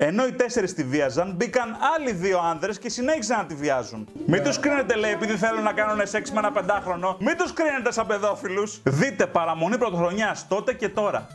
Ενώ οι 4 τη βίαζαν, μπήκαν άλλοι 2 άνδρες και συνέχισαν να τη βιάζουν. Μην τους κρίνετε, λέει, επειδή θέλουν να κάνουν σεξ με ένα 5χρονο. Μην τους κρίνετε σαν παιδόφιλους. Δείτε παραμονή πρωτοχρονιάς τότε και τώρα.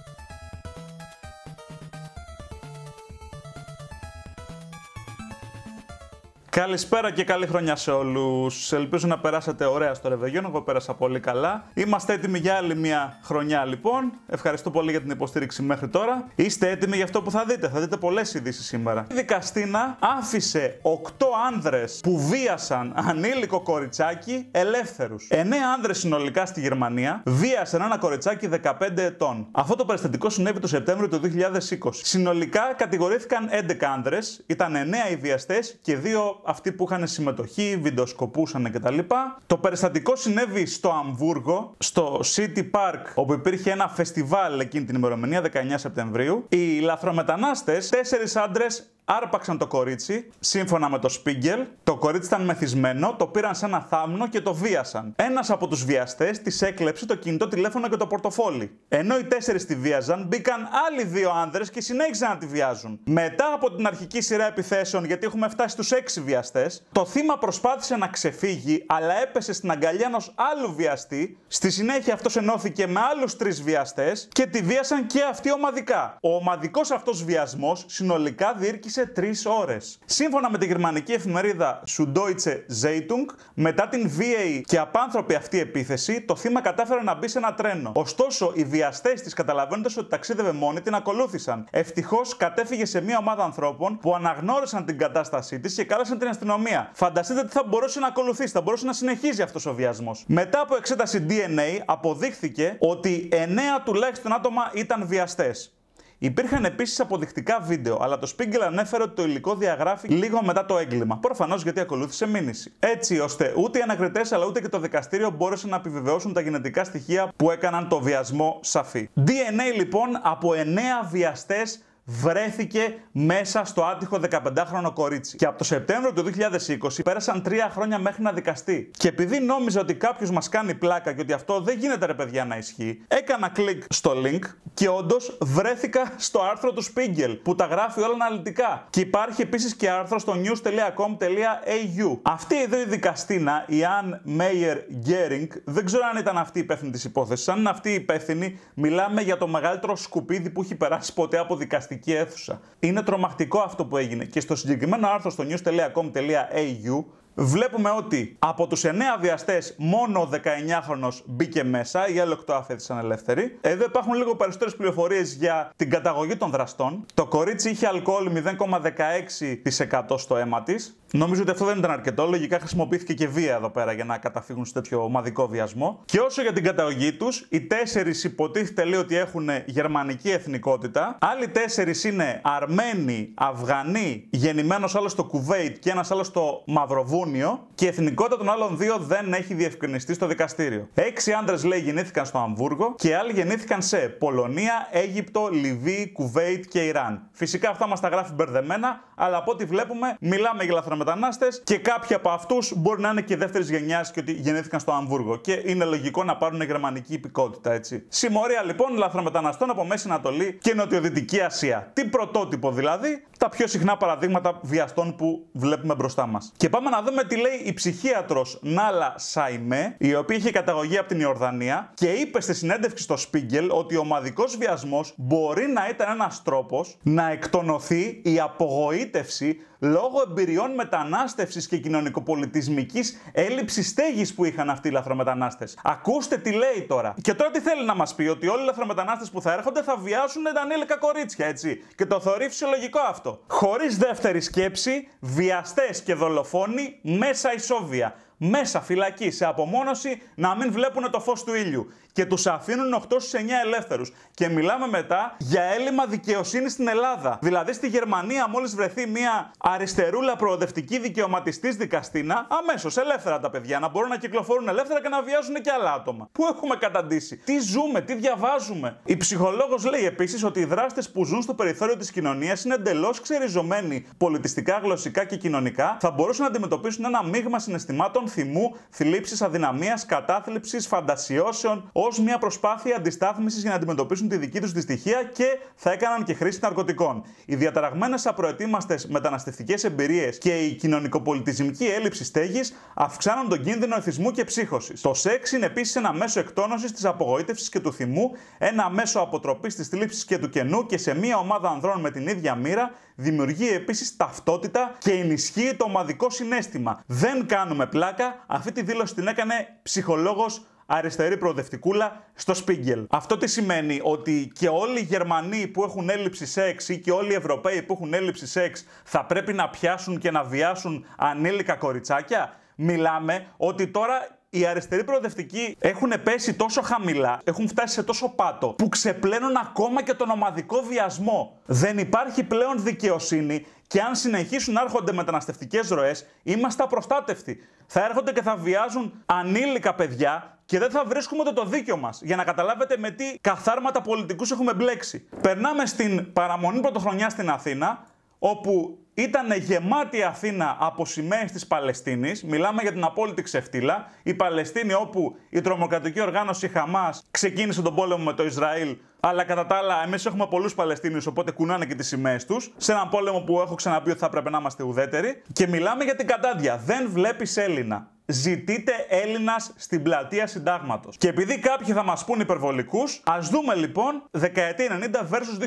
Καλησπέρα και καλή χρονιά σε όλους. Ελπίζω να περάσετε ωραία στο ρεβεγιόν. Εγώ πέρασα πολύ καλά. Είμαστε έτοιμοι για άλλη μια χρονιά, λοιπόν. Ευχαριστώ πολύ για την υποστήριξη μέχρι τώρα. Είστε έτοιμοι για αυτό που θα δείτε. Θα δείτε πολλές ειδήσεις σήμερα. Η δικαστήνα άφησε 8 άνδρες που βίασαν ανήλικο κοριτσάκι ελεύθερους. 9 άνδρες συνολικά στη Γερμανία βίασαν ένα κοριτσάκι 15 ετών. Αυτό το περιστατικό συνέβη το Σεπτέμβριο του 2020. Συνολικά κατηγορήθηκαν 11 άνδρες. Ήταν 9 οι βιαστές και 2 αυτοί που είχαν συμμετοχή, βιντεοσκοπούσαν κτλ. Το περιστατικό συνέβη στο Αμβούργο, στο City Park, όπου υπήρχε ένα φεστιβάλ εκείνη την ημερομηνία, 19 Σεπτεμβρίου. Οι λαθρομετανάστες, 4 άντρες, άρπαξαν το κορίτσι, σύμφωνα με το Spiegel. Το κορίτσι ήταν μεθυσμένο, το πήραν σε ένα θάμνο και το βίασαν. Ένας από τους βιαστές της έκλεψε το κινητό τηλέφωνο και το πορτοφόλι. Ενώ οι 4 τη βίαζαν, μπήκαν άλλοι 2 άνδρες και συνέχισαν να τη βιάζουν. Μετά από την αρχική σειρά επιθέσεων, γιατί έχουμε φτάσει στους 6 βιαστές, το θύμα προσπάθησε να ξεφύγει, αλλά έπεσε στην αγκαλιά ενός άλλου βιαστή. Στη συνέχεια αυτός ενώθηκε με άλλους 3 βιαστές και τη βίασαν και αυτοί ομαδικά. Ο ομαδικός αυτός βιασμός συνολικά διήρκησε 3 ώρες. Σύμφωνα με τη γερμανική εφημερίδα Süddeutsche Zeitung, μετά την βίαιη και απάνθρωπη αυτή επίθεση, το θύμα κατάφερε να μπει σε ένα τρένο. Ωστόσο, οι βιαστές της, καταλαβαίνοντας ότι ταξίδευε μόνη, την ακολούθησαν. Ευτυχώς κατέφυγε σε μια ομάδα ανθρώπων που αναγνώρισαν την κατάστασή της και κάλεσαν την αστυνομία. Φανταστείτε τι θα μπορούσε να ακολουθήσει, θα μπορούσε να συνεχίζει αυτός ο βιασμός. Μετά από εξέταση DNA, αποδείχθηκε ότι 9 τουλάχιστον άτομα ήταν βιαστές. Υπήρχαν επίσης αποδεικτικά βίντεο, αλλά το Spiegel ανέφερε ότι το υλικό διαγράφει λίγο μετά το έγκλημα. Προφανώς γιατί ακολούθησε μήνυση. Έτσι ώστε ούτε οι ανακριτές αλλά ούτε και το δικαστήριο μπόρεσαν να επιβεβαιώσουν τα γενετικά στοιχεία που έκαναν το βιασμό σαφή. DNA λοιπόν από 9 βιαστές βρέθηκε μέσα στο άτυχο 15χρονο κορίτσι. Και από το Σεπτέμβριο του 2020 πέρασαν 3 χρόνια μέχρι να δικαστεί. Και επειδή νόμιζα ότι κάποιος μας κάνει πλάκα και ότι αυτό δεν γίνεται, ρε παιδιά, να ισχύει, έκανα κλικ στο link και όντως βρέθηκα στο άρθρο του Spiegel που τα γράφει όλα αναλυτικά. Και υπάρχει επίσης και άρθρο στο news.com.au. Αυτή εδώ η δικαστήνα, η Ann Meyer Göring, δεν ξέρω αν ήταν αυτή η υπεύθυνη της υπόθεσης. Αν είναι αυτή η υπεύθυνη, μιλάμε για το μεγαλύτερο σκουπίδι που έχει περάσει ποτέ από δικαστή αίθουσα. Είναι τρομακτικό αυτό που έγινε και στο συγκεκριμένο άρθρο στο news.com.au βλέπουμε ότι από τους 9 βιαστές μόνο ο 19χρονος μπήκε μέσα, οι άλλοι 8 αφέθησαν ελεύθεροι. Εδώ υπάρχουν λίγο περισσότερες πληροφορίες για την καταγωγή των δραστών. Το κορίτσι είχε αλκοόλ 0,16% στο αίμα της. Νομίζω ότι αυτό δεν ήταν αρκετό. Λογικά χρησιμοποιήθηκε και βία εδώ πέρα για να καταφύγουν σε τέτοιο ομαδικό βιασμό. Και όσο για την καταγωγή τους, οι 4 υποτίθεται λέει ότι έχουν γερμανική εθνικότητα. Άλλοι 4 είναι Αρμένοι, Αφγανοί, γεννημένος άλλος στο Κουβέιτ και ένας άλλος στο Μαυροβούνιο. Και η εθνικότητα των άλλων 2 δεν έχει διευκρινιστεί στο δικαστήριο. 6 άντρες λέει γεννήθηκαν στο Αμβούργο και άλλοι γεννήθηκαν σε Πολωνία, Αίγυπτο, Λιβύη, Κουβέιτ και Ιράν. Φυσικά αυτά μας τα γράφει μπερδεμένα, αλλά από ό,τι βλέπουμε μιλάμε για λαθρομετανάστες και κάποιοι από αυτούς μπορεί να είναι και δεύτερης γενιάς και ότι γεννήθηκαν στο Αμβούργο. Και είναι λογικό να πάρουν γερμανική υπηκότητα, έτσι. Συμμορία λοιπόν λαθρομεταναστών από Μέση Ανατολή και Νοτιοδυτική Ασία. Τι πρωτότυπο δηλαδή, τα πιο συχνά παραδείγματα βιαστών που βλέπουμε μπροστά μας. Και πάμε να δούμε τι λέει η ψυχίατρος Νάλα Σαϊμέ, η οποία είχε καταγωγή από την Ιορδανία και είπε στη συνέντευξη στο Spiegel ότι ο ομαδικός βιασμός μπορεί να ήταν ένας τρόπος να εκτονωθεί η απογοήτευση λόγω εμπειριών μετανάστευσης και κοινωνικοπολιτισμικής έλλειψης στέγης που είχαν αυτοί οι λαθρομετανάστες. Ακούστε τι λέει τώρα. Και τώρα τι θέλει να μας πει, ότι όλοι οι λαθρομετανάστες που θα έρχονται θα βιάσουν τα ανήλικα κορίτσια, έτσι. Και το θεωρεί φυσιολογικό αυτό. Χωρίς δεύτερη σκέψη, βιαστές και δολοφόνοι μέσα ισόβια. Μέσα φυλακή, σε απομόνωση, να μην βλέπουν το φως του ήλιου. Και τους αφήνουν 8 στους 9 ελεύθερους. Και μιλάμε μετά για έλλειμμα δικαιοσύνης στην Ελλάδα. Δηλαδή στη Γερμανία, μόλις βρεθεί μια αριστερούλα προοδευτική δικαιωματιστής δικαστήνα, αμέσως ελεύθερα τα παιδιά να μπορούν να κυκλοφορούν ελεύθερα και να βιάζουν και άλλα άτομα. Πού έχουμε καταντήσει, τι ζούμε, τι διαβάζουμε. Η ψυχολόγος λέει επίσης ότι οι δράστες που ζουν στο περιθώριο της κοινωνίας είναι εντελώς ξεριζωμένοι πολιτιστικά, γλωσσικά και κοινωνικά, θα μπορούσαν να αντιμετωπίσουν ένα μείγμα συναισθημάτων τύπων θυμού, θλίψης, αδυναμίας, κατάθλιψης, φαντασιώσεων, ως μια προσπάθεια αντιστάθμισης για να αντιμετωπίσουν τη δική τους δυστυχία και θα έκαναν και χρήση ναρκωτικών. Οι διαταραγμένες απροετοίμαστες μεταναστευτικές εμπειρίες και η κοινωνικοπολιτισμική έλλειψη στέγης αυξάνουν τον κίνδυνο εθισμού και ψύχωσης. Το σεξ είναι επίσης ένα μέσο εκτόνωσης της απογοήτευσης και του θυμού, ένα μέσο αποτροπής της θλίψης και του κενού και σε μια ομάδα ανδρών με την ίδια μοίρα δημιουργεί επίσης ταυτότητα και ενισχύει το ομαδικό συναίσθημα. Δεν κάνουμε πλάκα, αυτή τη δήλωση την έκανε ψυχολόγος αριστερή προοδευτικούλα στο Spiegel. Αυτό τι σημαίνει? Ότι και όλοι οι Γερμανοί που έχουν έλλειψη σεξ ή και όλοι οι Ευρωπαίοι που έχουν έλλειψη σεξ θα πρέπει να πιάσουν και να βιάσουν ανήλικα κοριτσάκια? Μιλάμε ότι τώρα οι αριστεροί προοδευτικοί έχουν πέσει τόσο χαμηλά, έχουν φτάσει σε τόσο πάτο, που ξεπλένουν ακόμα και τον ομαδικό βιασμό. Δεν υπάρχει πλέον δικαιοσύνη και αν συνεχίσουν να έρχονται μεταναστευτικές ροές, είμαστε απροστάτευτοι. Θα έρχονται και θα βιάζουν ανήλικα παιδιά και δεν θα βρίσκουμε ούτε το δίκιο μας. Για να καταλάβετε με τι καθάρματα πολιτικούς έχουμε μπλέξει. Περνάμε στην παραμονή πρωτοχρονιά στην Αθήνα, όπου ήταν γεμάτη η Αθήνα από σημαίες της Παλαιστίνης. Μιλάμε για την απόλυτη ξεφτύλα. Η Παλαιστίνη, όπου η τρομοκρατική οργάνωση Χαμάς ξεκίνησε τον πόλεμο με το Ισραήλ. Αλλά κατά τα άλλα, εμείς έχουμε πολλούς Παλαιστίνιους, οπότε κουνάνε και τις σημαίες τους. Σε έναν πόλεμο που έχω ξαναπεί ότι θα πρέπει να είμαστε ουδέτεροι. Και μιλάμε για την κατάντια. Δεν βλέπεις Έλληνα. Ζητείτε Έλληνας στην πλατεία Συντάγματος. Και επειδή κάποιοι θα μας πούν υπερβολικούς, ας δούμε λοιπόν δεκαετία 90 versus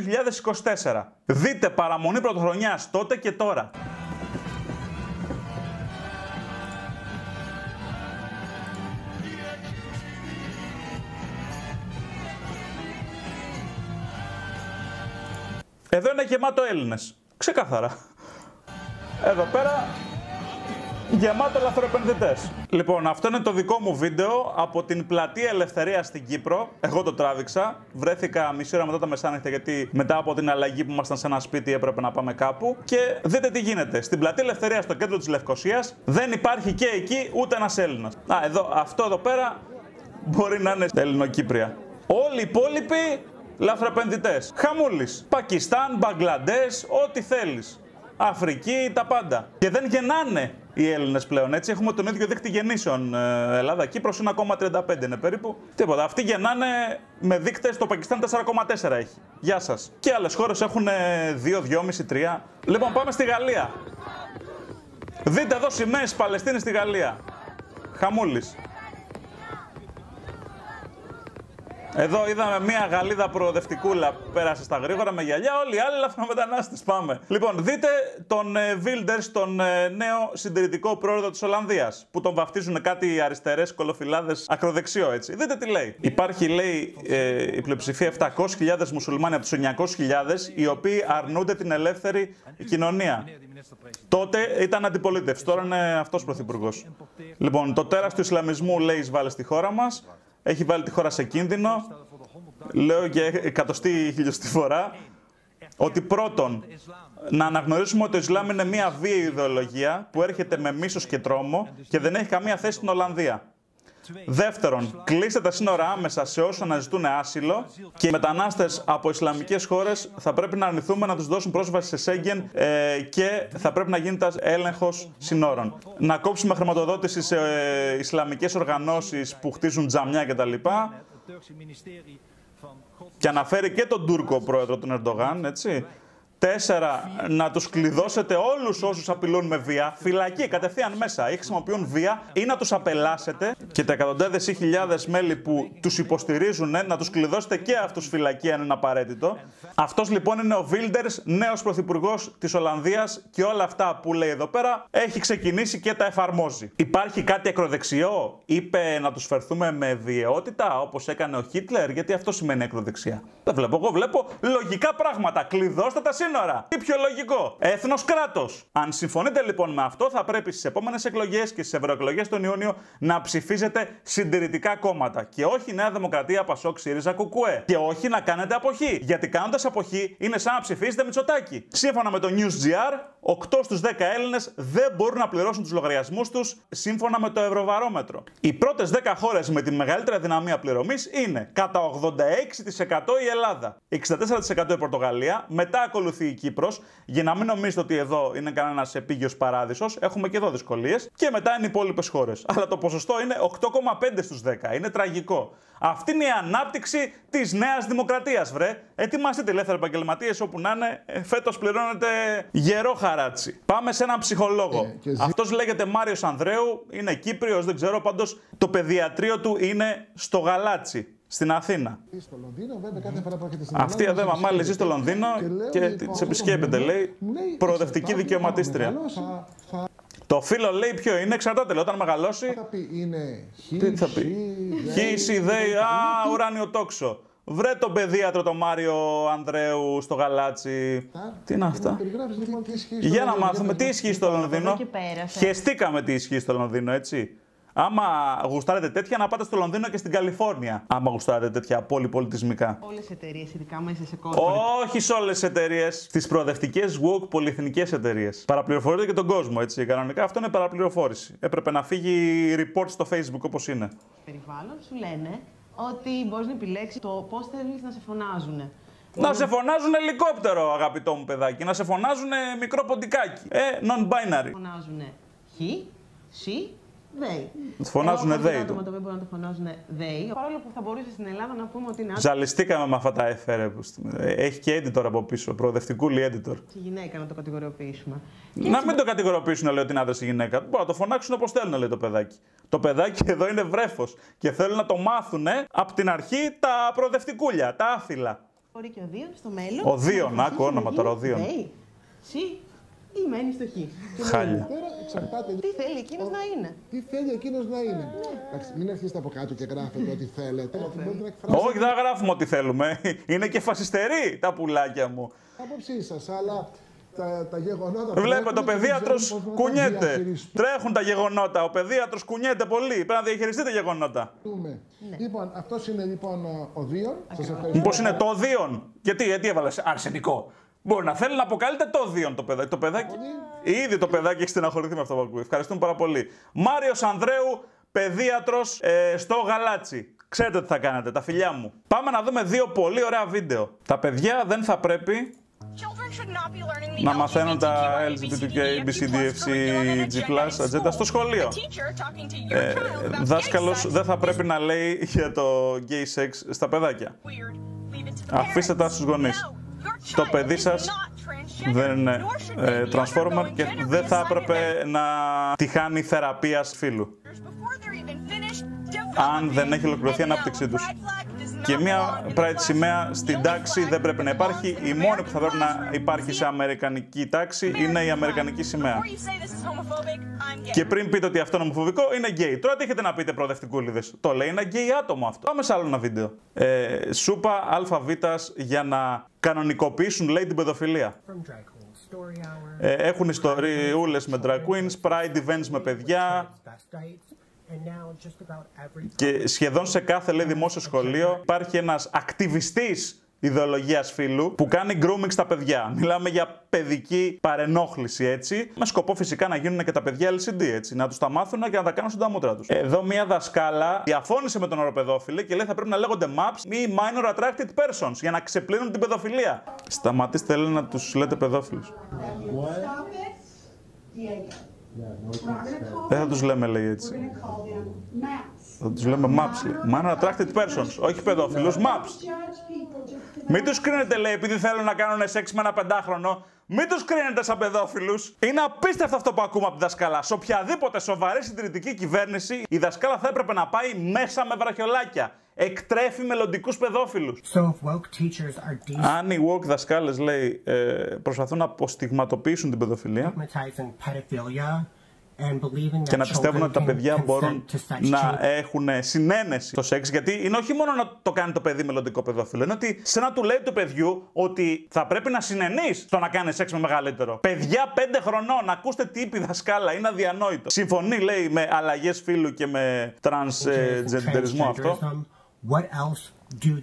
2024. Δείτε παραμονή πρωτοχρονιάς τότε και τώρα. Εδώ είναι γεμάτο Έλληνες. Ξεκάθαρα. Εδώ πέρα γεμάτο λαθροεπενδυτές. Λοιπόν, αυτό είναι το δικό μου βίντεο από την Πλατεία Ελευθερίας στην Κύπρο. Εγώ το τράβηξα. Βρέθηκα μισή ώρα μετά τα μεσάνυχτα, γιατί μετά από την αλλαγή που ήμασταν σε ένα σπίτι έπρεπε να πάμε κάπου. Και δείτε τι γίνεται. Στην Πλατεία Ελευθερίας, στο κέντρο της Λευκωσίας, δεν υπάρχει και εκεί ούτε ένας Έλληνας. Εδώ, αυτό εδώ πέρα μπορεί να είναι Ελληνοκύπρια. Όλοι οι υπόλοιποι λαθροεπενδυτές. Χαμούλης. Πακιστάν, Μπαγκλαντές, ό,τι θέλεις. Αφρική, τα πάντα. Και δεν γεννάνε οι Έλληνες πλέον, έτσι. Έχουμε τον ίδιο δείκτη γεννήσεων. Ελλάδα-Κύπρος 1,35 είναι περίπου. Τίποτα. Αυτοί γεννάνε με δείκτες, το Πακιστάν 4,4 έχει. Γεια σας. Και άλλες χώρες έχουν 2, 2,5, 3. Λοιπόν, πάμε στη Γαλλία. Δείτε εδώ σημαίες Παλαιστίνης στη Γαλλία. Χαμούλης. Εδώ είδαμε μια Γαλλίδα προοδευτικούλα που πέρασε στα γρήγορα με γυαλιά. Όλοι οι άλλοι λαθρομετανάστες. Πάμε. Λοιπόν, δείτε τον Wilders, τον νέο συντηρητικό πρόεδρο της Ολλανδίας, που τον βαφτίζουν κάτι αριστερές κολοφυλάδες ακροδεξιό, έτσι. Δείτε τι λέει. Υπάρχει, λέει, η πλειοψηφία 700.000 μουσουλμάνοι από τους 900.000, οι οποίοι αρνούνται την ελεύθερη κοινωνία. Τότε ήταν αντιπολίτευση, τώρα είναι αυτός πρωθυπουργός. Λοιπόν, το τέρας του Ισλαμισμού, λέει, εισβάλλει στη χώρα μας. Έχει βάλει τη χώρα σε κίνδυνο. Λέω και εκατοστή χιλιοστή φορά ότι πρώτον, να αναγνωρίσουμε ότι το Ισλάμ είναι μια βίαιη ιδεολογία που έρχεται με μίσος και τρόμο και δεν έχει καμία θέση στην Ολλανδία. Δεύτερον, κλείστε τα σύνορα άμεσα σε όσους αναζητούν άσυλο και οι μετανάστες από ισλαμικές χώρες θα πρέπει να αρνηθούμε να τους δώσουν πρόσβαση σε Σέγγεν και θα πρέπει να γίνεται έλεγχος συνόρων. Να κόψουμε χρηματοδότηση σε ισλαμικές οργανώσεις που χτίζουν τζαμιά κτλ. Και αναφέρει και τον Τούρκο πρόεδρο του Ερντογάν, έτσι. 4. Να τους κλειδώσετε όλους όσους απειλούν με βία, φυλακή κατευθείαν μέσα ή χρησιμοποιούν βία, ή να τους απελάσετε και τα εκατοντάδες ή χιλιάδες μέλη που τους υποστηρίζουν να τους κλειδώσετε και αυτούς φυλακή αν είναι απαραίτητο. Αυτός λοιπόν είναι ο Wilders, νέος πρωθυπουργός της Ολλανδίας και όλα αυτά που λέει εδώ πέρα έχει ξεκινήσει και τα εφαρμόζει. Υπάρχει κάτι ακροδεξιό? Είπε να τους φερθούμε με βιαιότητα όπως έκανε ο Χίτλερ? Γιατί αυτό σημαίνει ακροδεξιά. Δεν βλέπω. Εγώ βλέπω λογικά πράγματα. Κλειδώστε τα σύνορα. Τι πιο λογικό? Έθνος κράτος. Αν συμφωνείτε λοιπόν με αυτό, θα πρέπει στις επόμενες εκλογές και στις ευρωεκλογές τον Ιούνιο να ψηφίζετε συντηρητικά κόμματα. Και όχι Νέα Δημοκρατία, Πασόκ, ΣΥΡΙΖΑ, Κουκουέ. Και όχι να κάνετε αποχή. Γιατί κάνοντας αποχή είναι σαν να ψηφίσετε Μητσοτάκη. Σύμφωνα με το News.gr, 8 στους 10 Έλληνες δεν μπορούν να πληρώσουν τους λογαριασμούς τους σύμφωνα με το Ευρωβαρόμετρο. Οι πρώτες 10 χώρες με τη μεγαλύτερη αδυναμία πληρωμής είναι κατά 86% η Ελλάδα, 64% η Πορτογαλία, μετά ακολουθεί η Κύπρος, για να μην νομίζετε ότι εδώ είναι κανένας επίγειος παράδεισος, έχουμε και εδώ δυσκολίες, και μετά είναι οι υπόλοιπες χώρες. Αλλά το ποσοστό είναι 8,5 στους 10, είναι τραγικό. Αυτή είναι η ανάπτυξη της νέας δημοκρατίας, βρε. Ετοιμαστείτε, ελεύθεροι επαγγελματίες, όπου να είναι, φέτος πληρώνετε γερό χαράτσι. Πάμε σε έναν ψυχολόγο. Αυτός λέγεται Μάριος Ανδρέου, είναι Κύπριος, δεν ξέρω, πάντως το παιδιατρίο του είναι στο Γαλάτσι, στην Αθήνα. Στο Λονδίνο, βέβαια, κάθε φορά που έρχεται στην αυτή εδώ η μαμά ζει στο Λονδίνο και της επισκέπτεται, λέει, προοδευτική δικαιωματίστρια. Το φίλο λέει ποιο είναι, εξαρτάται, λέει, όταν μεγαλώσει. Θα πει είναι τι θα πει? Χ, δέη, ουράνιο τόξο. Βρε τον παιδίατρο το Μάριο Ανδρέου στο Γαλάτσι. Τι είναι αυτά? Για να μάθουμε τι ισχύει στο Λονδίνο. Χεστήκαμε τι ισχύει στο Λονδίνο, έτσι. Άμα γουστάρετε τέτοια, να πάτε στο Λονδίνο και στην Καλιφόρνια. Άμα γουστάρετε τέτοια πολυπολιτισμικά. Όλες οι εταιρείες, ειδικά μέσα σε κόσμο. Όχι σε όλες τις εταιρείες. Στις προοδευτικές woke πολυεθνικές εταιρείες. Παραπληροφορείτε και τον κόσμο, έτσι. Κανονικά αυτό είναι παραπληροφόρηση. Έπρεπε να φύγει report στο Facebook όπως είναι. Περιβάλλον σου λένε ότι μπορείς να επιλέξεις το πώς θέλεις να σε φωνάζουνε. Να σε φωνάζουν ελικόπτερο, αγαπητό μου παιδάκι. Να σε φωνάζουν μικρό ποντικάκι. Non-binary. Φωνάζουνε he, she, they. Φωνάζουνε they. Άτομα το οποίο μπορούν να το φωνάζουν they. Παρόλο που θα μπορούσε στην Ελλάδα να πούμε ότι είναι άτομα. Ζαλιστήκαμε με αυτά τα έφερε. Έχει και editor από πίσω. Προοδευτικούλη editor. Τη γυναίκα να το κατηγοριοποιήσουμε. Να μην το κατηγοριοποιήσουν, λέει, ότι είναι άντρας η γυναίκα. Μπορεί να το φωνάξουν όπως θέλουν, λέει το παιδάκι. Το παιδάκι εδώ είναι βρέφος. Και θέλουν να το μάθουν από την αρχή τα προοδευτικούλια, τα άφυλα. Μπορεί και ο Δίον στο μέλλον. Ο Δίον, άκου όνομα τώρα, ο Δίον. She ή μένει στο χ. Χάλια. Τι θέλει εκείνος να είναι. Τι θέλει εκείνος να είναι. Εντάξει, μην αρχίσετε από κάτω και γράφετε ό,τι θέλετε. Όχι, δεν γράφουμε ό,τι θέλουμε. Είναι και φασιστεροί τα πουλάκια μου. Άποψή σας, αλλά τα γεγονότα. Βλέπετε, ο παιδίατρος κουνιέται. Τρέχουν τα γεγονότα. Ο παιδίατρος κουνιέται πολύ. Πρέπει να διαχειριστείτε γεγονότα. Λοιπόν, αυτός είναι λοιπόν ο Δίον. Σας ευχαριστώ. Μήπως είναι το Δίον? Γιατί έβαλες αρσενικό? Μπορεί να θέλει να αποκαλείται το Δίον το παιδάκι. Το παιδάκι. Ήδη το παιδάκι έχει στεναχωρηθεί με αυτό που ακούει. Ευχαριστούμε πάρα πολύ. Μάριος Ανδρέου, παιδίατρος στο Γαλάτσι. Ξέρετε τι θα κάνετε, τα φιλιά μου. Πάμε να δούμε δύο πολύ ωραία βίντεο. Τα παιδιά δεν θα πρέπει να μαθαίνουν τα LGBTQ, ABCDFC, G+, ατζέντα στο σχολείο. Δάσκαλος δεν θα πρέπει να λέει για το gay sex στα παιδάκια. Αφήστε τα στους γονείς. Το παιδί σας δεν είναι transformer και δεν θα έπρεπε να τη χάνει θεραπείας φύλου αν δεν έχει ολοκληρωθεί η ανάπτυξή τους. Και μια pride σημαία στην τάξη δεν πρέπει να υπάρχει. Η μόνη που θα πρέπει να υπάρχει σε αμερικανική τάξη είναι η αμερικανική σημαία. Και πριν πείτε ότι αυτό είναι ομοφοβικό, είναι γκέι. Τώρα τι έχετε να πείτε, προοδευτικούλιδες? Το λέει ένα γκέι άτομο αυτό. Πάμε σε άλλο ένα βίντεο. Σούπα αλφαβήτας για να κανονικοποιήσουν, λέει, την παιδοφιλία. Έχουν ιστοριούλες με drag queens, pride events με παιδιά. Και σχεδόν σε κάθε, λέει, δημόσιο σχολείο υπάρχει ένας ακτιβιστής ιδεολογίας φύλου που κάνει grooming στα παιδιά. Μιλάμε για παιδική παρενόχληση, έτσι. Με σκοπό φυσικά να γίνουν και τα παιδιά LCD, έτσι. Να τους τα μάθουν και να τα κάνουν στα μούτρα τους. Εδώ μία δασκάλα διαφώνησε με τον όρο παιδόφιλη και λέει θα πρέπει να λέγονται MAPS ή Minor Attracted Persons για να ξεπλύνουν την παιδοφιλία. Σταματήστε, λέει, να τους λέτε παιδόφιλους. Δεν θα τους λέμε, λέει, έτσι. Θα τους λέμε MAPS, λέει. Minor Attracted Persons, όχι παιδόφιλους, MAPS. Μην τους κρίνετε, λέει, επειδή θέλουν να κάνουν σεξ με ένα 5χρονο. Μην τους κρίνετε σαν παιδόφιλους. Είναι απίστευτο αυτό που ακούμε από τη δασκάλα. Σε οποιαδήποτε σοβαρή συντηρητική κυβέρνηση, η δασκάλα θα έπρεπε να πάει μέσα με βραχιολάκια. Εκτρέφει μελλοντικούς παιδόφιλους. Αν οι woke δασκάλες, λέει, προσπαθούν να αποστιγματοποιήσουν την παιδοφιλία και να πιστεύουν ότι τα παιδιά μπορούν να έχουν συνένεση στο σεξ, γιατί είναι όχι μόνο να το κάνει το παιδί μελλοντικό παιδόφιλο, είναι ότι σε να του λέει του παιδιού ότι θα πρέπει να συνενείς στο να κάνει σεξ με μεγαλύτερο. Παιδιά 5 χρονών, ακούστε τι είπε η δασκάλα, είναι αδιανόητο. Συμφωνεί, λέει, με αλλαγές φύλου και με τρανσγεντερισμό αυτό. What else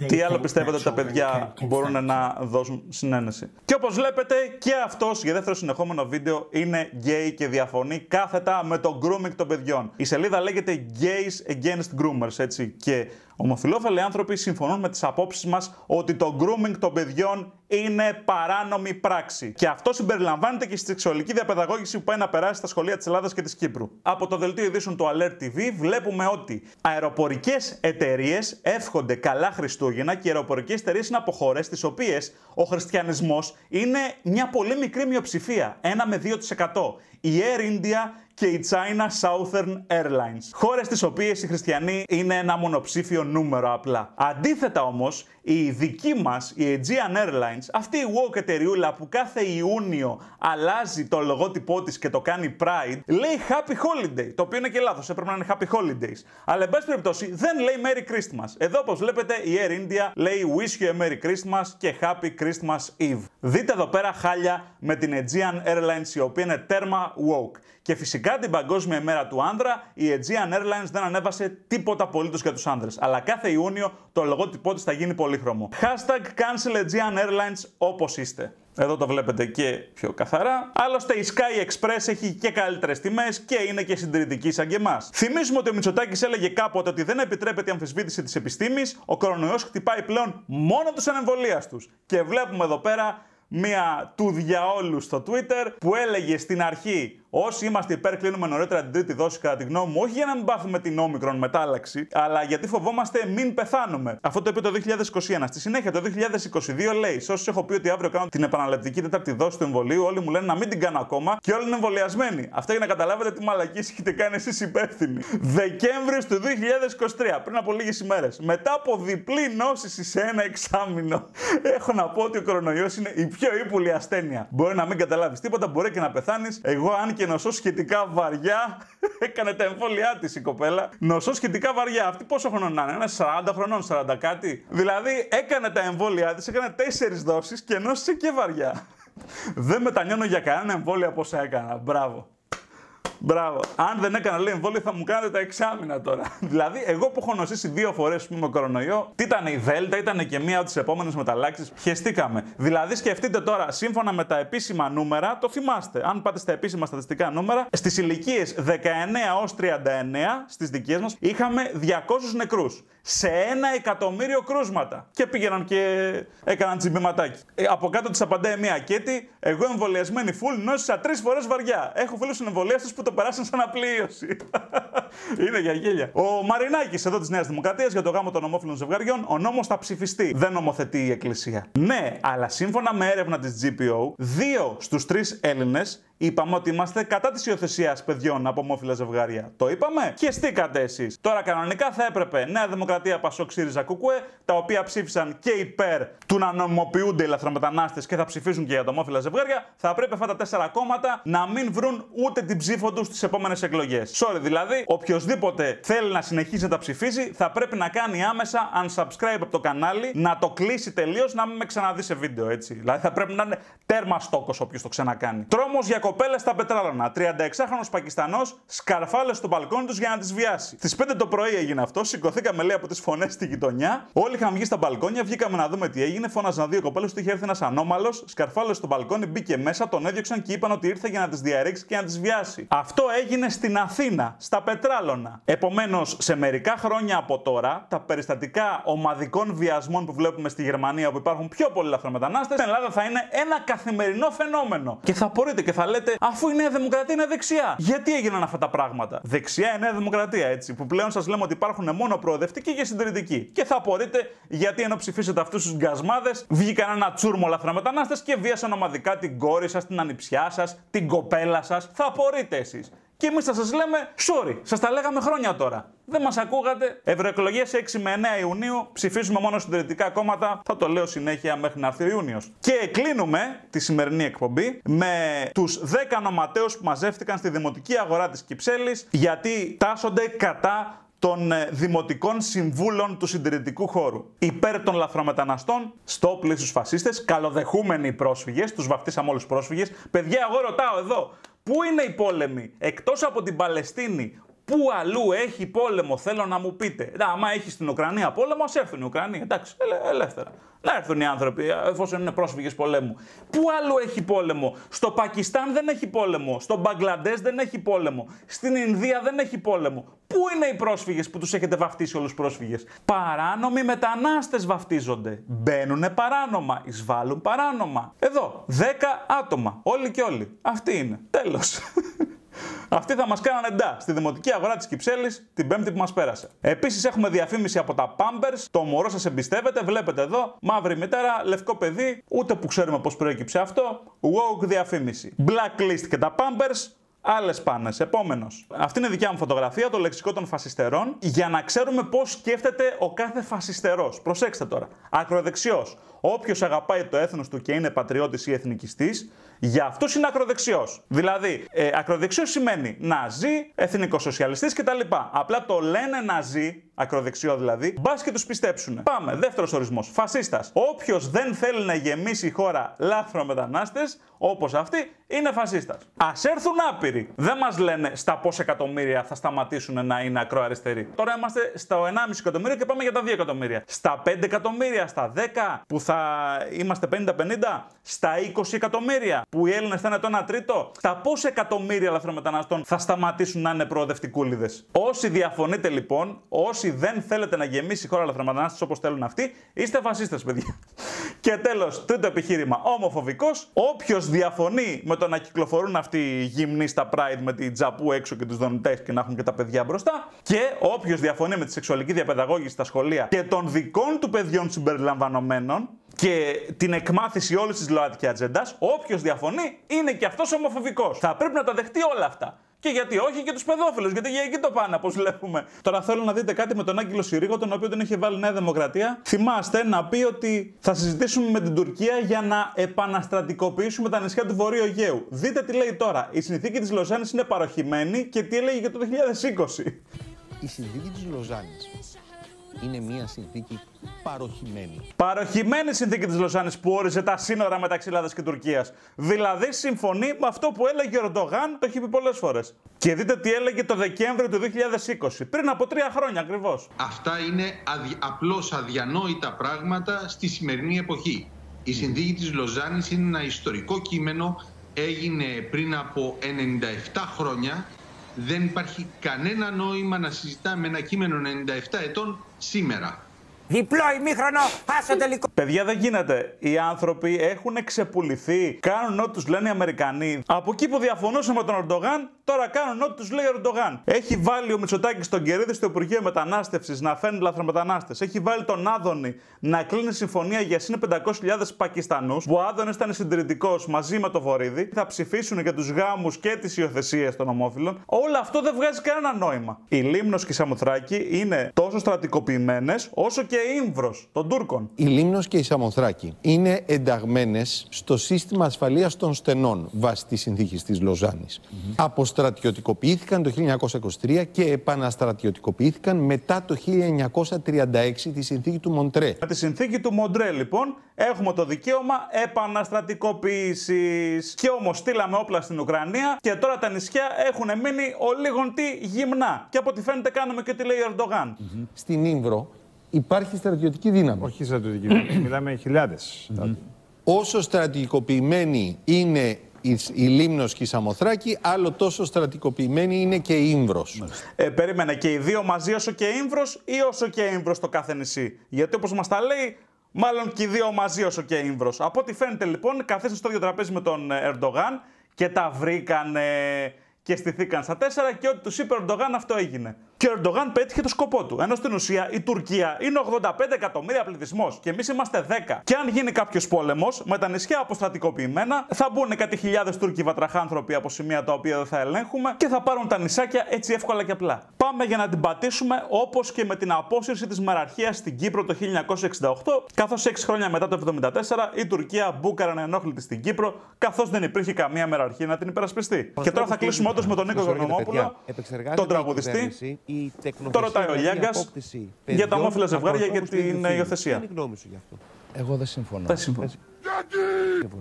Τι άλλο πιστεύετε ότι τα παιδιά μπορούν να δώσουν συνένεση? Και όπως βλέπετε και αυτός για δεύτερο συνεχόμενο βίντεο είναι γκέι και διαφωνεί κάθετα με το grooming των παιδιών. Η σελίδα λέγεται Gays Against Groomers, έτσι, και ομοφυλόφιλοι άνθρωποι συμφωνούν με τις απόψεις μας ότι το grooming των παιδιών είναι παράνομη πράξη. Και αυτό συμπεριλαμβάνεται και στη σεξουαλική διαπαιδαγώγηση που πάει να περάσει στα σχολεία της Ελλάδας και της Κύπρου. Από το δελτίο ειδήσεων του Alert TV βλέπουμε ότι αεροπορικές εταιρείες εύχονται καλά Χριστούγεννα και οι αεροπορικές εταιρείες είναι από χώρες στις οποίες ο χριστιανισμός είναι μια πολύ μικρή μειοψηφία, 1 με 2%. Η Air India και η China Southern Airlines. Χώρες στις οποίες οι χριστιανοί είναι ένα μονοψήφιο νούμερο απλά. Αντίθετα όμως, η δική μας, η Aegean Airlines, αυτή η woke εταιρεούλα που κάθε Ιούνιο αλλάζει το λογότυπό της και το κάνει Pride, λέει Happy Holiday, το οποίο είναι και λάθος, έπρεπε να είναι Happy Holidays. Αλλά εν πάση περιπτώσει δεν λέει Merry Christmas. Εδώ όπως βλέπετε η Air India λέει Wish you a Merry Christmas και Happy Christmas Eve. Δείτε εδώ πέρα χάλια με την Aegean Airlines η οποία είναι τέρμα woke. Και φυσικά την Παγκόσμια ημέρα του άνδρα, η Aegean Airlines δεν ανέβασε τίποτα απολύτως για τους άνδρες. Αλλά κάθε Ιούνιο το λογότυπό της θα γίνει πολύχρωμο. Hashtag cancel Aegean Airlines όπως είστε. Εδώ το βλέπετε και πιο καθαρά. Άλλωστε η Sky Express έχει και καλύτερες τιμές και είναι και συντηρητική σαν και εμάς. Θυμίζουμε ότι ο Μητσοτάκης έλεγε κάποτε ότι δεν επιτρέπεται η αμφισβήτηση της επιστήμης. Ο κορονοϊός χτυπάει πλέον μόνο τους ανεμβολίαστους. Και βλέπουμε εδώ πέρα μία του διαόλου στο Twitter που έλεγε στην αρχή όσοι είμαστε υπέρ κλείνουμε νωρίτερα την τρίτη δόση κατά τη γνώμη μου, όχι για να μην πάθουμε την όμικρον μετάλλαξη, αλλά γιατί φοβόμαστε μην πεθάνουμε. Αυτό το είπε το 2021. Στη συνέχεια το 2022 λέει σε όσους έχω πει ότι αύριο κάνω την επαναληπτική τέταρτη δόση του εμβολίου, όλοι μου λένε να μην την κάνω ακόμα και όλοι είναι εμβολιασμένοι. Αυτό για να καταλάβετε τι μαλακίες έχετε κάνει εσείς υπεύθυνοι. Δεκέμβρης του 2023, πριν από λίγες ημέρες, μετά από διπλή νόσηση σε ένα εξάμηνο, έχω να πω ότι ο κορονοϊός είναι η πιο ύπουλη ασθένεια. Μπορεί να μην καταλάβεις τίποτα, μπορεί και να πεθάνεις. Εγώ, αν και νοσώ σχετικά βαριά, έκανε τα εμβόλια της η κοπέλα. Νοσώ σχετικά βαριά. Αυτή πόσο χρονών είναι, ένα 40 χρονών, 40 κάτι. Δηλαδή έκανε τα εμβόλια της, έκανε 4 δόσεις και νόσησε και βαριά. Δεν μετανιώνω για κανένα εμβόλιο από όσα έκανα. Μπράβο. Μπράβο. Αν δεν έκανα λέει εμβόλιο θα μου κάνετε τα εξάμηνα τώρα. Δηλαδή, εγώ που έχω νοσήσει 2 φορές με κορονοϊό, τι ήταν η Δέλτα, ήταν και μία από τις επόμενες μεταλλάξεις. Πιεστήκαμε. Δηλαδή, σκεφτείτε τώρα, σύμφωνα με τα επίσημα νούμερα, το θυμάστε. Αν πάτε στα επίσημα στατιστικά νούμερα, στις ηλικίες 19 ως 39, στις δικές μας, είχαμε 200 νεκρούς. Σε 1 εκατομμύριο κρούσματα. Και πήγαιναν και έκαναν τσιμπηματάκι. Από κάτω της απαντάει μία Κέτη. Εγώ εμβολιασμένη full νόσησα 3 φορές βαριά. Έχω φίλους εμβολιάστες που το περάσαν σαν απλήωση. Είναι για γέλια. Ο Μαρινάκης εδώ της Νέας Δημοκρατίας για το γάμο των ομόφυλων ζευγαριών. Ο νόμος θα ψηφιστεί. Δεν νομοθετεί η Εκκλησία. Ναι, αλλά σύμφωνα με έρευνα της GPO, 2 στους 3 Έλληνες είπαμε ότι είμαστε κατά της υιοθεσίας παιδιών από ομόφυλα ζευγάρια. Το είπαμε και στήκατε εσείς. Τώρα κανονικά θα έπρεπε Νέα Δημοκρατία, Πασόκ, ΣΥΡΙΖΑ, ΚΚΕ, τα οποία ψήφισαν και υπέρ του να νομιμοποιούνται οι λαθρομετανάστες και θα ψηφίσουν και για τα ομόφυλα ζευγάρια, θα πρέπει αυτά τα 4 κόμματα να μην βρουν ούτε την ψήφο τους στις επόμενες εκλογές. Sorry, δηλαδή, οποιοδήποτε θέλει να συνεχίσει να τα ψηφίζει, θα πρέπει να κάνει άμεσα unsubscribe από το κανάλι, να το κλείσει τελείως, να μην με ξαναδεί σε βίντεο, έτσι. Δηλαδή θα πρέπει να είναι τέρμα στόκος όποιος το ξανακάνει. Τρόμος για κοπέλες στα πετράλωνα. 36χρονος Πακιστανός σκαρφάλε στο μπαλκόνι τους για να τις βιάσει. Στις 5 το πρωί έγινε αυτό, σηκωθήκαμε λέει από τις φωνές στη γειτονιά. Όλοι είχαν βγει στα μπαλκόνια, βγήκαμε να δούμε τι έγινε. Φώναζαν 2 κοπέλες ότι είχε έρθει ένας ανώμαλος, σκαρφάλε στο μπαλκόνι, μπήκε μέσα, τον έδιωξαν και είπαν ότι ήρθε για να τις διαρρήξει και να τις βιάσει. Αυτό έγινε στην Αθήνα, στα πετράλωνα. Επομένως, σε μερικά χρόνια από τώρα, τα περιστατικά ομαδικών βιασμών που βλέπουμε στη Γερμανία, όπου υπάρχουν πιο πολλοί λαθρομετανάστες, στην Ελλάδα θα είναι ένα καθημερινό φαινόμενο. Και θα απορείτε και θα λέτε, αφού η Νέα Δημοκρατία είναι δεξιά, γιατί έγιναν αυτά τα πράγματα? Δεξιά η Νέα Δημοκρατία, έτσι, που πλέον σας λέμε ότι υπάρχουν μόνο προοδευτικοί και συντηρητικοί. Και θα απορείτε γιατί ενώ ψηφίσετε αυτούς τους γκασμάδες, βγήκαν ένα τσούρμο λαθρομετανάστες και βίασαν ομαδικά την κόρη σας, την ανιψιά σας, την κοπέλα σας. Θα απορείτε εσείς. Και εμείς θα σας λέμε, sorry, σας τα λέγαμε χρόνια τώρα. Δεν μας ακούγατε. Ευρωεκλογές 6 με 9 Ιουνίου, ψηφίζουμε μόνο συντηρητικά κόμματα. Θα το λέω συνέχεια μέχρι να έρθει ο Ιούνιος. Και κλείνουμε τη σημερινή εκπομπή με τους 10 νοματέους που μαζεύτηκαν στη Δημοτική Αγορά της Κυψέλης γιατί τάσσονται κατά των δημοτικών συμβούλων του συντηρητικού χώρου. Υπέρ των λαθρομεταναστών, στόπ λέει στους φασίστες, καλοδεχούμενοι οι πρόσφυγες, τους βαφτίσαμε όλους τους πρόσφυγες. Παιδιά, εγώ ρωτάω εδώ, πού είναι οι πόλεμοι? Εκτός από την Παλαιστίνη, Πού αλλού έχει πόλεμο, θέλω να μου πείτε. Άμα έχει στην Ουκρανία πόλεμο, ας έρθουν οι Ουκρανοί. Εντάξει, ελεύθερα. Να έρθουν οι άνθρωποι, εφόσον είναι πρόσφυγες πολέμου. Πού αλλού έχει πόλεμο? Στο Πακιστάν δεν έχει πόλεμο. Στο Μπαγκλαντές δεν έχει πόλεμο. Στην Ινδία δεν έχει πόλεμο. Πού είναι οι πρόσφυγες που τους έχετε βαφτίσει όλους πρόσφυγες? Παράνομοι μετανάστες βαφτίζονται. Μπαίνουνε παράνομα, εισβάλλουν παράνομα. Εδώ, 10 άτομα. Όλοι και όλοι. Αυτοί είναι. Τέλος. Αυτοί θα μας κάνανε ντά στη δημοτική αγορά της Κυψέλης την Πέμπτη που μας πέρασε. Επίσης έχουμε διαφήμιση από τα Pampers. Το μωρό σας εμπιστεύεται, βλέπετε εδώ. Μαύρη μητέρα, λευκό παιδί. Ούτε που ξέρουμε πώς προέκυψε αυτό. Woke διαφήμιση. Blacklist και τα Pampers. Άλλες πάνες. Επόμενος. Αυτή είναι η δικιά μου φωτογραφία, το λεξικό των φασιστερών, για να ξέρουμε πώς σκέφτεται ο κάθε φασιστερός. Προσέξτε τώρα. Ακροδεξιός. Όποιος αγαπάει το έθνος του και είναι πατριώτης ή εθνικιστής, για αυτούς είναι ακροδεξιός. Δηλαδή, ακροδεξιός σημαίνει ναζί, εθνικοσοσιαλιστής κτλ. Απλά το λένε ναζί, ακροδεξιό δηλαδή, μπας και τους πιστέψουν. Πάμε. Δεύτερος ορισμός. Φασίστας. Όποιος δεν θέλει να γεμίσει η χώρα λάθρομετανάστες, όπως αυτοί, είναι φασίστας. Ας έρθουν άπειροι. Δεν μας λένε στα πόσα εκατομμύρια θα σταματήσουν να είναι ακροαριστεροί. Τώρα είμαστε στο 1,5 εκατομμύριο και πάμε για τα 2 εκατομμύρια. Στα 5 εκατομμύρια, στα 10 που θα είμαστε 50-50, στα 20 εκατομμύρια που οι Έλληνες θα είναι το 1 τρίτο. Στα πόσα εκατομμύρια λαθρομεταναστών θα σταματήσουν να είναι προοδευτικούλιδες? Όσοι διαφωνείτε λοιπόν, όσοι δεν θέλετε να γεμίσει η χώρα λαθρομετανάστες όπως θέλουν αυτοί, είστε φασίστες, παιδιά. Και τέλος, τρίτο επιχείρημα, ομοφοβικός. Όποιος διαφωνεί με το να κυκλοφορούν αυτοί οι γυμνοί στα Pride με τη τζαπού έξω και τους δονητές και να έχουν και τα παιδιά μπροστά. Και όποιος διαφωνεί με τη σεξουαλική διαπαιδαγώγηση στα σχολεία και των δικών του παιδιών συμπεριλαμβανομένων και την εκμάθηση όλης της ΛΟΑΤΚΙ ατζέντας, όποιος διαφωνεί είναι και αυτός ομοφοβικός. Θα πρέπει να τα δεχτεί όλα αυτά. Και γιατί όχι και τους παιδόφιλους, γιατί για εκεί το πάνε, όπως βλέπουμε. Τώρα θέλω να δείτε κάτι με τον Άγγελο Συρίγο, τον οποίο τον είχε βάλει Νέα Δημοκρατία. Θυμάστε να πει ότι θα συζητήσουμε με την Τουρκία για να επαναστρατικοποιήσουμε τα νησιά του Βορείου Αιγαίου. Δείτε τι λέει τώρα. Η συνθήκη της Λοζάνης είναι παροχημένη και τι έλεγε για το 2020. Η συνθήκη της Λοζάνης είναι μια συνθήκη παροχημένη. Παροχημένη συνθήκη της Λοζάνης που όριζε τα σύνορα μεταξύ Ελλάδας και Τουρκίας. Δηλαδή συμφωνεί με αυτό που έλεγε ο Ερντογάν, το έχει πει πολλές φορές. Και δείτε τι έλεγε το Δεκέμβριο του 2020, πριν από 3 χρόνια ακριβώς. Αυτά είναι απλώς αδιανόητα πράγματα στη σημερινή εποχή. Η συνθήκη της Λοζάνης είναι ένα ιστορικό κείμενο, έγινε πριν από 97 χρόνια. Δεν υπάρχει κανένα νόημα να συζητάμε ένα κείμενο 97 ετών σήμερα. Διπλό ημίχρονο, άσο τελικό. Παιδιά, δεν γίνεται. Οι άνθρωποι έχουν ξεπουληθεί. Κάνουν ό,τι τους λένε οι Αμερικανοί. Από εκεί που διαφωνούσαν με τον Ερντογάν, τώρα κάνουν ό,τι τους λέει ο Ερντογάν. Έχει βάλει ο Μητσοτάκης τον Κερίδη στο Υπουργείο Μετανάστευσης να φέρνει λαθρομετανάστες. Έχει βάλει τον Άδωνη να κλείνει συμφωνία για συν 500.000 Πακιστανούς. Που ο Άδωνης ήταν συντηρητικός μαζί με το Βορίδη. Θα ψηφίσουν για τους γάμους και τις υιοθεσίες των ομόφυλων. Όλο αυτό δεν βγάζει κανένα νόημα. Η Λίμνος και η Σαμοθράκη είναι τόσο στρατικοποιημένες όσο και η Ήμβρος των Τούρκων. Η Λίμνος και η Σαμοθράκη είναι ενταγμένες στο σύστημα ασφαλείας των στενών βάσει της συνθήκης της Λοζάνης. Αποστρατιωτικοποιήθηκαν το 1923 και επαναστρατιωτικοποιήθηκαν μετά το 1936 τη συνθήκη του Μοντρέ. Με τη συνθήκη του Μοντρέ, λοιπόν, έχουμε το δικαίωμα επαναστρατικοποίησης. Και όμως στείλαμε όπλα στην Ουκρανία και τώρα τα νησιά έχουν μείνει ολίγον τι γυμνά. Και από ό,τι φαίνεται κάνουμε και ό,τι λέει ο Ερντογάν. Στην Ήμβρο υπάρχει στρατιωτική δύναμη. Όχι στρατιωτική δύναμη, μιλάμε χιλιάδες. Όσο στρατιωτικοποιημένη είναι η Λίμνος και η Σαμοθράκη, άλλο τόσο στρατιωτικοποιημένη είναι και η Ήμβρος. Περίμενε, και οι δύο μαζί όσο και η Ήμβρος ή όσο και η Ήμβρος το κάθε νησί? Γιατί όπως μας τα λέει, μάλλον και οι δύο μαζί όσο και η Ήμβρος. Από ό,τι φαίνεται λοιπόν, καθίσαν στο ίδιο τραπέζι με τον Ερντογάν και τα βρήκανε και στηθήκαν στα 4 και ό,τι τους είπε ο Ερντογάν αυτό έγινε. Και ο Ερντογάν πέτυχε το σκοπό του. Ενώ στην ουσία η Τουρκία είναι 85 εκατομμύρια πληθυσμός και εμείς είμαστε 10. Και αν γίνει κάποιος πόλεμος, με τα νησιά αποστρατικοποιημένα, θα μπουν κάτι χιλιάδες Τούρκοι βατραχάνθρωποι από σημεία τα οποία δεν θα ελέγχουμε και θα πάρουν τα νησάκια έτσι εύκολα και απλά. Πάμε για να την πατήσουμε όπως και με την απόσυρση της μεραρχίας στην Κύπρο το 1968, καθώς 6 χρόνια μετά το 1974 η Τουρκία μπούκαρε ενόχλητη στην Κύπρο, καθώς δεν υπήρχε καμία μεραρχία να την υπερασπιστεί. Και τώρα θα κλείσουμε όντως με τον Νίκο Γερονομόπουλο, τον τραγουδιστή. Το ρωτάει ο Λιάγκας για τα ομόφυλα ζευγάρια και την υιοθεσία. Τι είναι η γνώμη σου γι' αυτό? Εγώ δεν συμφωνώ. Δεν συμφωνώ.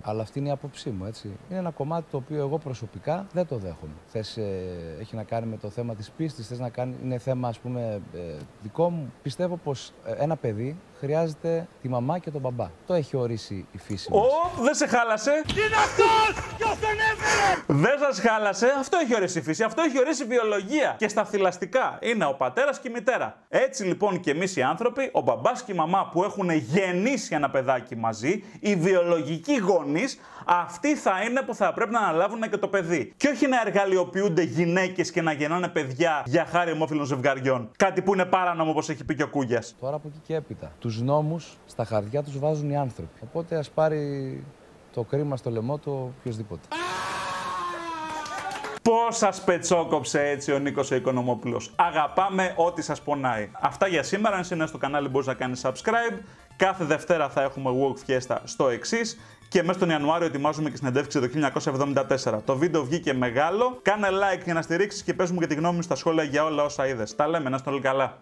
Αλλά αυτή είναι η άποψή μου, έτσι. Είναι ένα κομμάτι το οποίο εγώ προσωπικά δεν το δέχομαι. Έχει να κάνει με το θέμα της πίστης, είναι θέμα, ας πούμε, δικό μου. Πιστεύω πως ένα παιδί χρειάζεται τη μαμά και τον μπαμπά. Το έχει ορίσει η φύση μας. Δεν σε χάλασε. Τι είναι αυτός! Ποιος τον έφερε! Δεν σας χάλασε. Αυτό έχει ορίσει η φύση. Αυτό έχει ορίσει η βιολογία. Και στα θηλαστικά είναι ο πατέρας και η μητέρα. Έτσι λοιπόν και εμείς οι άνθρωποι, ο μπαμπάς και η μαμά που έχουν γεννήσει ένα παιδάκι μαζί, οι βιολογικοί γονείς, αυτοί θα είναι που θα πρέπει να αναλάβουν και το παιδί. Και όχι να εργαλειοποιούνται γυναίκες και να γεννάνε παιδιά για χάρη ομόφυλων ζευγαριών. Κάτι που είναι παράνομο, όπως έχει πει και ο Κούγιας. Τώρα από εκεί και έπειτα. Τους νόμους στα χαρτιά τους βάζουν οι άνθρωποι. Οπότε ας πάρει το κρίμα στο λαιμό του οποιοσδήποτε. Πώς σας πετσόκοψε έτσι ο Νίκος ο Οικονομόπουλος. Αγαπάμε ό,τι σας πονάει. Αυτά για σήμερα. Αν είσαι νέος στο κανάλι μπορείς να κάνεις subscribe. Κάθε Δευτέρα θα έχουμε Woke Fiesta στο εξής. Και μέσα στον Ιανουάριο ετοιμάζουμε και συνεντεύξη το 1974. Το βίντεο βγήκε μεγάλο. Κάνε like για να στηρίξεις και πες μου και τη γνώμη μου στα σχόλια για όλα όσα είδες. Τα λέμε, να είστε όλοι καλά.